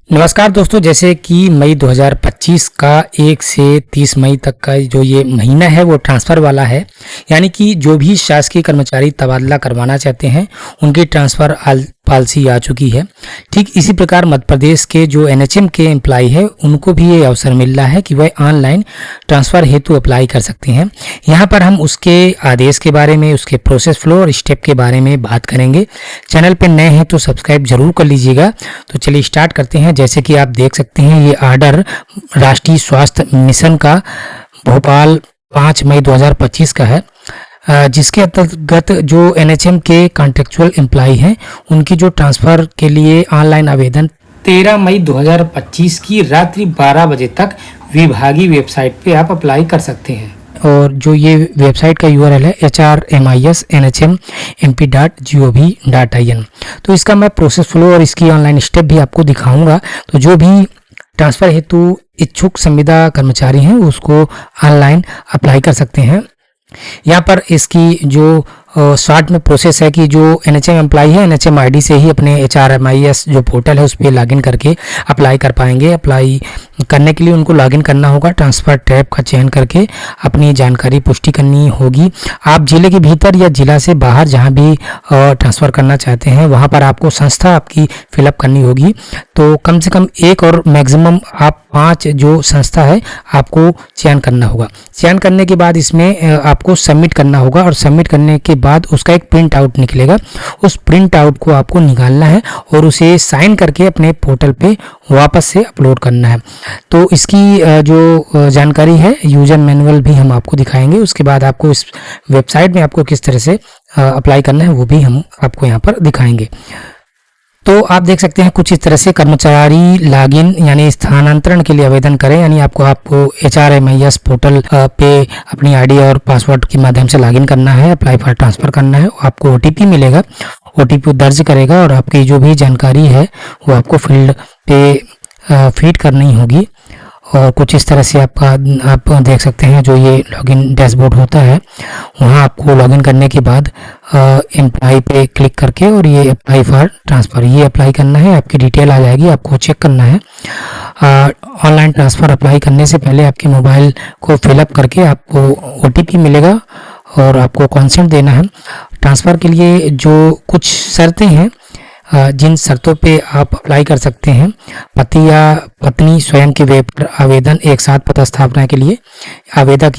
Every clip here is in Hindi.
नमस्कार दोस्तों, जैसे कि मई 2025 का 1 से 30 मई तक का जो ये महीना है वो ट्रांसफ़र वाला है। यानी कि जो भी शासकीय कर्मचारी तबादला करवाना चाहते हैं उनकी ट्रांसफ़र पॉलिसी आ चुकी है। ठीक इसी प्रकार मध्य प्रदेश के जो एनएचएम के एम्प्लॉय है उनको भी ये अवसर मिल रहा है कि वह ऑनलाइन ट्रांसफ़र हेतु अप्लाई कर सकते हैं। यहाँ पर हम उसके आदेश के बारे में, उसके प्रोसेस फ्लो और स्टेप के बारे में बात करेंगे। चैनल पर नए हैं तो सब्सक्राइब जरूर कर लीजिएगा। तो चलिए स्टार्ट करते हैं। जैसे कि आप देख सकते हैं ये आर्डर राष्ट्रीय स्वास्थ्य मिशन का भोपाल 5 मई 2025 का है, जिसके अंतर्गत जो एनएचएम के कॉन्ट्रेक्चुअल एम्प्लॉय हैं उनकी जो ट्रांसफ़र के लिए ऑनलाइन आवेदन 13 मई 2025 की रात्रि 12 बजे तक विभागीय वेबसाइट पे आप अप्लाई कर सकते हैं। और जो ये वेबसाइट का यूआरएल है hrmisnhmp.gov.in। तो इसका मैं प्रोसेस फ्लो और इसकी ऑनलाइन स्टेप भी आपको दिखाऊंगा। तो जो भी ट्रांसफ़र हेतु इच्छुक संविदा कर्मचारी हैं उसको ऑनलाइन अप्लाई कर सकते हैं। यहाँ पर इसकी जो शॉर्ट में प्रोसेस है कि जो एनएचएम एम्प्लॉय है एनएचएम आईडी से ही अपने HRMIS जो पोर्टल है उस पर लॉगिन करके अप्लाई कर पाएंगे। अप्लाई करने के लिए उनको लॉगिन करना होगा, ट्रांसफ़र टैब का चयन करके अपनी जानकारी पुष्टि करनी होगी। आप जिले के भीतर या जिला से बाहर जहाँ भी ट्रांसफ़र करना चाहते हैं वहाँ पर आपको संस्था आपकी फिलअप करनी होगी। तो कम से कम एक और मैक्सिमम आप 5 जो संस्था है आपको चयन करना होगा। चयन करने के बाद इसमें आपको सबमिट करना होगा और सबमिट करने के बाद उसका एक प्रिंट आउट निकलेगा। उस प्रिंट आउट को आपको निकालना है और उसे साइन करके अपने पोर्टल पे वापस से अपलोड करना है। तो इसकी जो जानकारी है यूजर मैनुअल भी हम आपको दिखाएंगे। उसके बाद आपको इस वेबसाइट में आपको किस तरह से अप्लाई करना है वो भी हम आपको यहाँ पर दिखाएंगे। तो आप देख सकते हैं कुछ इस तरह से कर्मचारी लॉगिन यानी स्थानांतरण के लिए आवेदन करें, यानी आपको HRMIS पोर्टल पे अपनी आईडी और पासवर्ड के माध्यम से लॉगिन करना है, अप्लाई फॉर ट्रांसफ़र करना है। आपको OTP मिलेगा, OTP दर्ज करेगा और आपकी जो भी जानकारी है वो आपको फील्ड पे फीड करनी होगी। और कुछ इस तरह से आप देख सकते हैं जो ये लॉगिन डैशबोर्ड होता है वहाँ आपको लॉगिन करने के बाद एम्प्लॉय पे क्लिक करके और ये अप्लाई फॉर ट्रांसफ़र ये अप्लाई करना है। आपकी डिटेल आ जाएगी, आपको चेक करना है। ऑनलाइन ट्रांसफ़र अप्लाई करने से पहले आपके मोबाइल को फिलअप करके आपको OTP मिलेगा और आपको कंसेंट देना है। ट्रांसफ़र के लिए जो कुछ शर्तें हैं जिन शर्तों पे आप अप्लाई कर सकते हैं, पति या पत्नी स्वयं के वेब पर आवेदन एक साथ पता स्थापना के लिए, आवेदक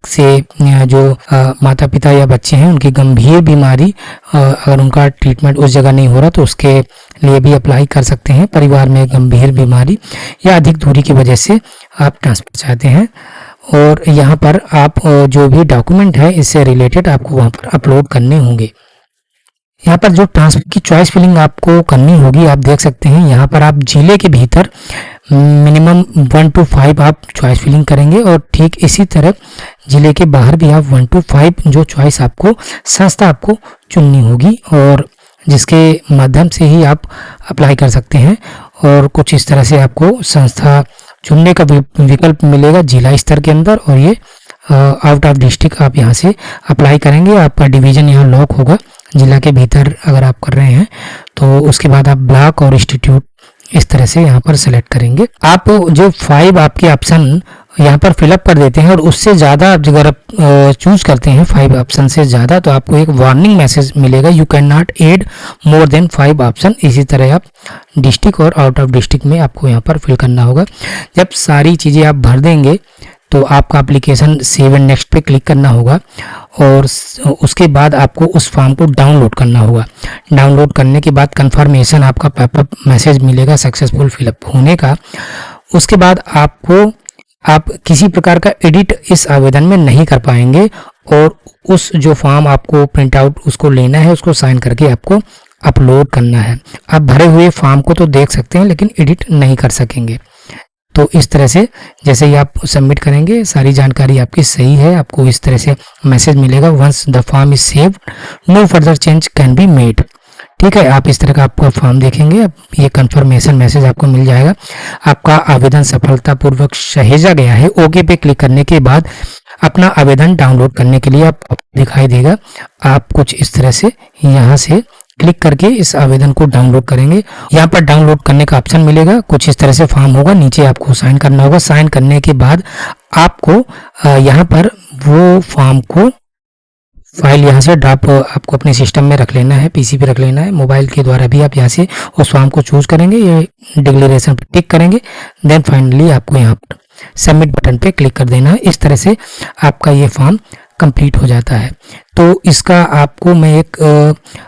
से जो माता पिता या बच्चे हैं उनकी गंभीर बीमारी अगर उनका ट्रीटमेंट उस जगह नहीं हो रहा तो उसके लिए भी अप्लाई कर सकते हैं। परिवार में गंभीर बीमारी या अधिक दूरी की वजह से आप ट्रांसफ़र चाहते हैं। और यहाँ पर आप जो भी डॉक्यूमेंट है इससे रिलेटेड आपको वहाँ पर अपलोड करने होंगे। यहाँ पर जो ट्रांसफर की चॉइस फिलिंग आपको करनी होगी आप देख सकते हैं। यहाँ पर आप जिले के भीतर मिनिमम 1 to 5 आप चॉइस फिलिंग करेंगे और ठीक इसी तरह जिले के बाहर भी आप 1 to 5 जो चॉइस आपको संस्था आपको चुननी होगी और जिसके माध्यम से ही आप अप्लाई कर सकते हैं। और कुछ इस तरह से आपको संस्था चुनने का विकल्प मिलेगा जिला स्तर के अंदर और ये आउट ऑफ डिस्ट्रिक्ट आप यहाँ से अप्लाई करेंगे। आपका डिवीज़न यहाँ लॉक होगा जिला के भीतर अगर आप कर रहे हैं तो उसके बाद आप ब्लॉक और इंस्टीट्यूट इस तरह से यहाँ पर सेलेक्ट करेंगे। आप जो 5 आपके ऑप्शन यहाँ पर फिलअप कर देते हैं और उससे ज़्यादा अगर आप चूज़ करते हैं 5 ऑप्शन से ज़्यादा तो आपको एक वार्निंग मैसेज मिलेगा, you can not add more than 5 option. इसी तरह आप डिस्ट्रिक्ट और आउट ऑफ डिस्ट्रिक्ट में आपको यहाँ पर फिल करना होगा। जब सारी चीज़ें आप भर देंगे तो आपका एप्लीकेशन सेव एंड नेक्स्ट पे क्लिक करना होगा और उसके बाद आपको उस फॉर्म को डाउनलोड करना होगा। डाउनलोड करने के बाद कंफर्मेशन आपका पॉपअप मैसेज मिलेगा सक्सेसफुल फिलअप होने का। उसके बाद आप किसी प्रकार का एडिट इस आवेदन में नहीं कर पाएंगे और उस जो फॉर्म आपको प्रिंट आउट उसको लेना है, उसको साइन करके आपको अपलोड करना है। आप भरे हुए फॉर्म को तो देख सकते हैं लेकिन एडिट नहीं कर सकेंगे। तो इस तरह से जैसे ही आप सबमिट करेंगे सारी जानकारी आपकी सही है, आपको इस तरह से मैसेज मिलेगा, once the form is saved no further change can be made. ठीक है, आप इस तरह का आपका फॉर्म देखेंगे, अब ये कंफर्मेशन मैसेज आपको मिल जाएगा। आपका आवेदन सफलतापूर्वक सहेजा गया है। ओके पे क्लिक करने के बाद अपना आवेदन डाउनलोड करने के लिए आप दिखाई देगा। आप कुछ इस तरह से यहाँ से क्लिक करके इस आवेदन को डाउनलोड करेंगे। यहाँ पर डाउनलोड करने का ऑप्शन मिलेगा, कुछ इस तरह से फॉर्म होगा, नीचे आपको साइन करना होगा। साइन करने के बाद आपको यहाँ पर वो फॉर्म को फाइल यहाँ से ड्रॉप आपको अपने सिस्टम में रख लेना है, पीसी पे रख लेना है। मोबाइल के द्वारा भी आप यहाँ से उस फॉर्म को चूज करेंगे, ये डिक्लेरेशन पे टिक करेंगे, देन फाइनली आपको यहाँ पर सबमिट बटन पे क्लिक कर देना है। इस तरह से आपका ये फॉर्म कंप्लीट हो जाता है। तो इसका आपको मैं एक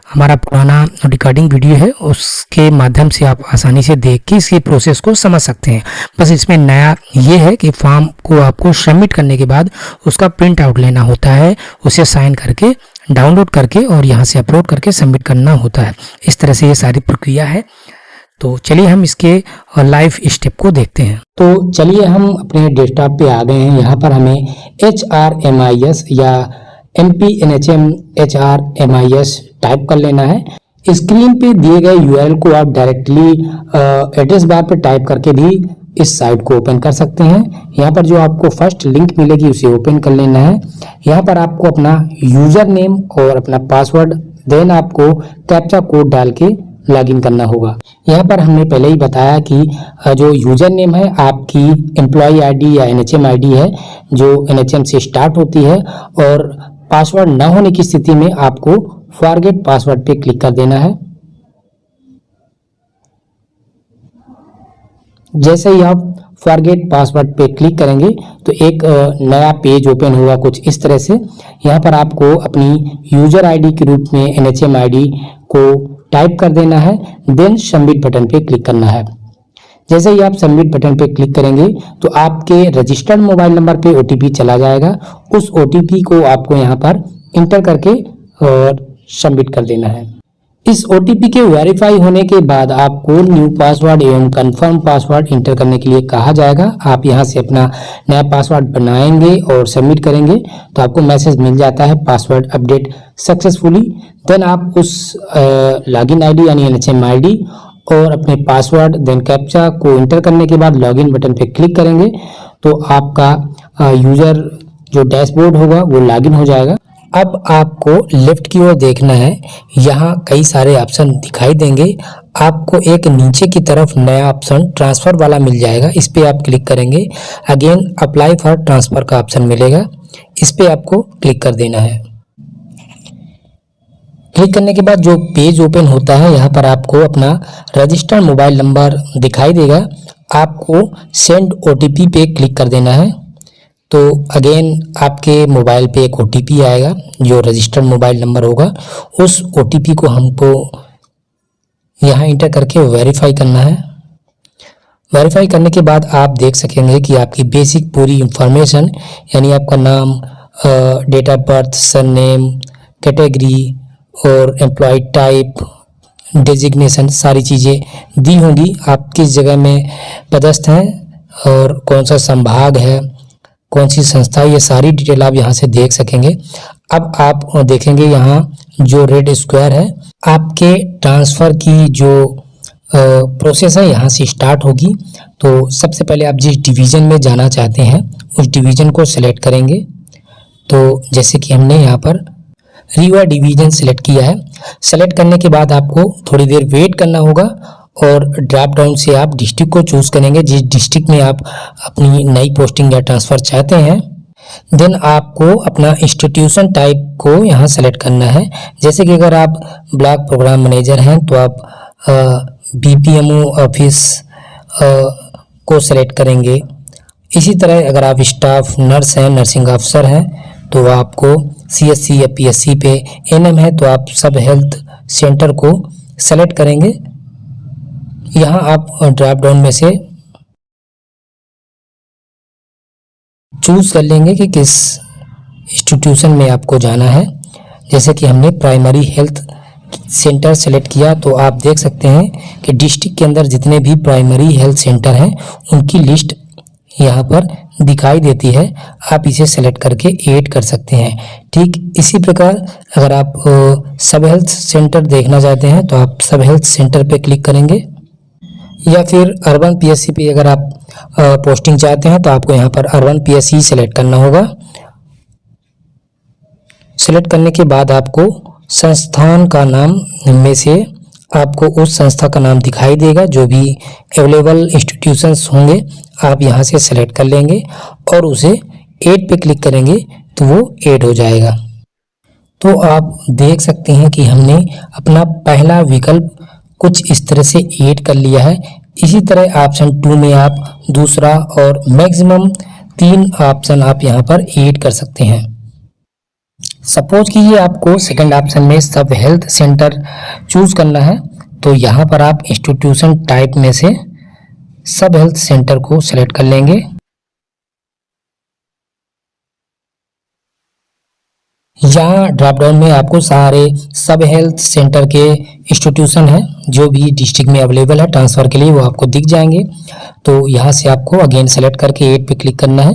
हमारा पुराना रिकॉर्डिंग वीडियो है, उसके माध्यम से आप आसानी से देख के इसकी प्रोसेस को समझ सकते हैं। बस इसमें नया ये है कि फॉर्म को आपको सबमिट करने के बाद उसका प्रिंट आउट लेना होता है, उसे साइन करके डाउनलोड करके और यहाँ से अपलोड करके सबमिट करना होता है। इस तरह से ये सारी प्रक्रिया है। तो चलिए हम इसके लाइव स्टेप को देखते हैं। तो चलिए हम अपने डेस्कटॉप पे आ गए हैं। यहाँ पर हमें HRMIS या MPNHM HRMIS टाइप कर लेना है। स्क्रीन पे दिए गए URL को आप डायरेक्टली एड्रेस बार पे टाइप करके भी इस साइट को ओपन कर सकते हैं। यहाँ पर जो आपको फर्स्ट लिंक मिलेगी उसे ओपन कर लेना है। यहाँ पर आपको अपना यूजर नेम और अपना पासवर्ड, देन आपको कैप्चा कोड डाल के लॉगिन करना होगा। यहाँ पर हमने पहले ही बताया कि जो यूजर नेम है आपकी एम्प्लॉय आईडी या NHM आईडी है जो NHM से स्टार्ट होती है, और पासवर्ड ना होने की स्थिति में आपको फॉरगेट पासवर्ड पे क्लिक कर देना है। जैसे ही आप फॉरगेट पासवर्ड पे क्लिक करेंगे तो एक नया पेज ओपन होगा कुछ इस तरह से। यहाँ पर आपको अपनी यूजर आईडी के रूप में NHM आईडी को टाइप कर देना है, देन सबमिट बटन पे क्लिक करना है। जैसे ही आप सबमिट बटन पे क्लिक करेंगे तो आपके रजिस्टर्ड मोबाइल नंबर पे OTP चला जाएगा। उस OTP को आपको यहाँ पर इंटर करके और सबमिट कर देना है। इस OTP के वेरीफाई होने के बाद आपको न्यू पासवर्ड एवं कंफर्म पासवर्ड इंटर करने के लिए कहा जाएगा। आप यहाँ से अपना नया पासवर्ड बनाएंगे और सबमिट करेंगे तो आपको मैसेज मिल जाता है पासवर्ड अपडेट सक्सेसफुली। देन आप उस लॉगिन आईडी यानी NHM आईडी और अपने पासवर्ड देन कैप्चा को इंटर करने के बाद लॉगिन बटन पे क्लिक करेंगे तो आपका यूजर जो डैशबोर्ड होगा वो लॉगिन हो जाएगा। अब आपको लेफ्ट की ओर देखना है, यहाँ कई सारे ऑप्शन दिखाई देंगे। आपको एक नीचे की तरफ नया ऑप्शन ट्रांसफ़र वाला मिल जाएगा, इस पे आप क्लिक करेंगे। अगेन अप्लाई फॉर ट्रांसफ़र का ऑप्शन मिलेगा, इस पे आपको क्लिक कर देना है। क्लिक करने के बाद जो पेज ओपन होता है यहाँ पर आपको अपना रजिस्टर्ड मोबाइल नंबर दिखाई देगा। आपको सेंड OTP पे क्लिक कर देना है। तो अगेन आपके मोबाइल पे एक OTP आएगा जो रजिस्टर्ड मोबाइल नंबर होगा। उस OTP को हमको यहाँ इंटर करके वेरीफाई करना है। वेरीफाई करने के बाद आप देख सकेंगे कि आपकी बेसिक पूरी इंफॉर्मेशन यानी आपका नाम, date of birth, surname, category और एम्प्लॉय टाइप, डेजिग्नेशन सारी चीज़ें दी होंगी। आप किस जगह में पदस्थ हैं और कौन सा संभाग है, कौन सी संस्था, ये सारी डिटेल आप यहाँ से देख सकेंगे। अब आप देखेंगे यहाँ जो रेड स्क्वायर है, आपके ट्रांसफ़र की जो प्रोसेस है यहाँ से स्टार्ट होगी। तो सबसे पहले आप जिस डिवीज़न में जाना चाहते हैं उस डिवीज़न को सिलेक्ट करेंगे। तो जैसे कि हमने यहाँ पर रीवा डिवीज़न सिलेक्ट किया है। सेलेक्ट करने के बाद आपको थोड़ी देर वेट करना होगा और ड्रॉप डाउन से आप डिस्ट्रिक्ट को चूज़ करेंगे जिस डिस्ट्रिक्ट में आप अपनी नई पोस्टिंग या ट्रांसफ़र चाहते हैं। देन आपको अपना इंस्टीट्यूशन टाइप को यहाँ सेलेक्ट करना है। जैसे कि अगर आप ब्लॉक प्रोग्राम मैनेजर हैं तो आप BPMO ऑफिस को सेलेक्ट करेंगे। इसी तरह अगर आप स्टाफ नर्स हैं, नर्सिंग ऑफिसर हैं तो आपको CSC या PSC पे NM है तो आप सब हेल्थ सेंटर को सेलेक्ट करेंगे। यहाँ आप ड्रॉप डाउन में से चूज़ कर लेंगे कि किस इंस्टीट्यूशन में आपको जाना है। जैसे कि हमने प्राइमरी हेल्थ सेंटर सेलेक्ट किया तो आप देख सकते हैं कि डिस्ट्रिक्ट के अंदर जितने भी प्राइमरी हेल्थ सेंटर हैं उनकी लिस्ट यहाँ पर दिखाई देती है। आप इसे सेलेक्ट करके ऐड कर सकते हैं। ठीक इसी प्रकार अगर आप सब हेल्थ सेंटर देखना चाहते हैं तो आप सब हेल्थ सेंटर पे क्लिक करेंगे, या फिर अर्बन PSC पे अगर आप पोस्टिंग चाहते हैं तो आपको यहाँ पर अर्बन PSC सेलेक्ट करना होगा। सेलेक्ट करने के बाद आपको संस्थान का नाम में से आपको उस संस्था का नाम दिखाई देगा। जो भी अवेलेबल इंस्टीट्यूशंस होंगे आप यहाँ से सेलेक्ट कर लेंगे और उसे ऐड पे क्लिक करेंगे तो वो ऐड हो जाएगा। तो आप देख सकते हैं कि हमने अपना पहला विकल्प कुछ इस तरह से ऐड कर लिया है। इसी तरह ऑप्शन 2 में आप दूसरा और मैक्सिमम 3 ऑप्शन आप यहाँ पर ऐड कर सकते हैं। सपोज कीजिए आपको सेकंड ऑप्शन में सब हेल्थ सेंटर चूज करना है, तो यहाँ पर आप इंस्टीट्यूशन टाइप में से सब हेल्थ सेंटर को सेलेक्ट कर लेंगे। यहाँ ड्रॉप डाउन में आपको सारे सब हेल्थ सेंटर के इंस्टीट्यूशन हैं जो भी डिस्ट्रिक्ट में अवेलेबल है ट्रांसफ़र के लिए, वो आपको दिख जाएंगे। तो यहाँ से आपको अगेन सेलेक्ट करके ऐड पे क्लिक करना है।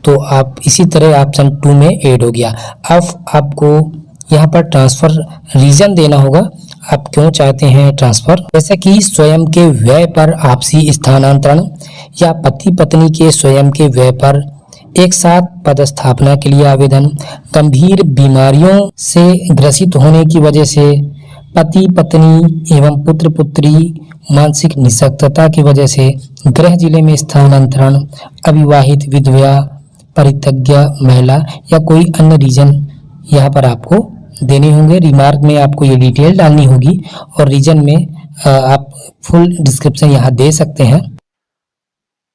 तो आप इसी तरह ऑप्शन 2 में ऐड हो गया। अब आपको यहाँ पर ट्रांसफ़र रीजन देना होगा, आप क्यों चाहते हैं ट्रांसफ़र, जैसे कि स्वयं के व्यय पर आपसी स्थानांतरण या पति पत्नी के स्वयं के व्यय पर एक साथ पदस्थापना के लिए आवेदन, गंभीर बीमारियों से ग्रसित होने की वजह से पति पत्नी एवं पुत्र पुत्री मानसिक निःशक्तता की वजह से गृह जिले में स्थानांतरण, अविवाहित विधवा परित्यज्य महिला या कोई अन्य रीजन यहाँ पर आपको देने होंगे। रिमार्क में आपको ये डिटेल डालनी होगी और रीजन में आप फुल डिस्क्रिप्शन यहाँ दे सकते हैं।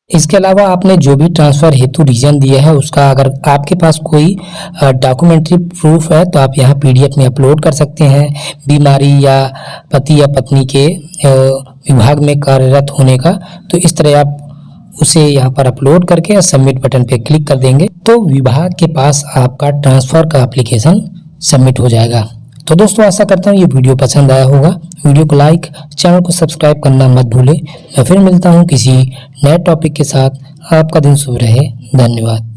इसके अलावा आपने जो भी ट्रांसफ़र हेतु रीजन दिया है उसका अगर आपके पास कोई डॉक्यूमेंट्री प्रूफ है तो आप यहाँ पीडीएफ में अपलोड कर सकते हैं। बीमारी या पति या पत्नी के विभाग में कार्यरत होने का, तो इस तरह आप उसे यहाँ पर अपलोड करके सबमिट बटन पे क्लिक कर देंगे तो विभाग के पास आपका ट्रांसफ़र का एप्लीकेशन सबमिट हो जाएगा। तो दोस्तों आशा करता हूँ ये वीडियो पसंद आया होगा। वीडियो को लाइक, चैनल को सब्सक्राइब करना मत भूलें। मैं फिर मिलता हूँ किसी नए टॉपिक के साथ। आपका दिन शुभ रहे। धन्यवाद।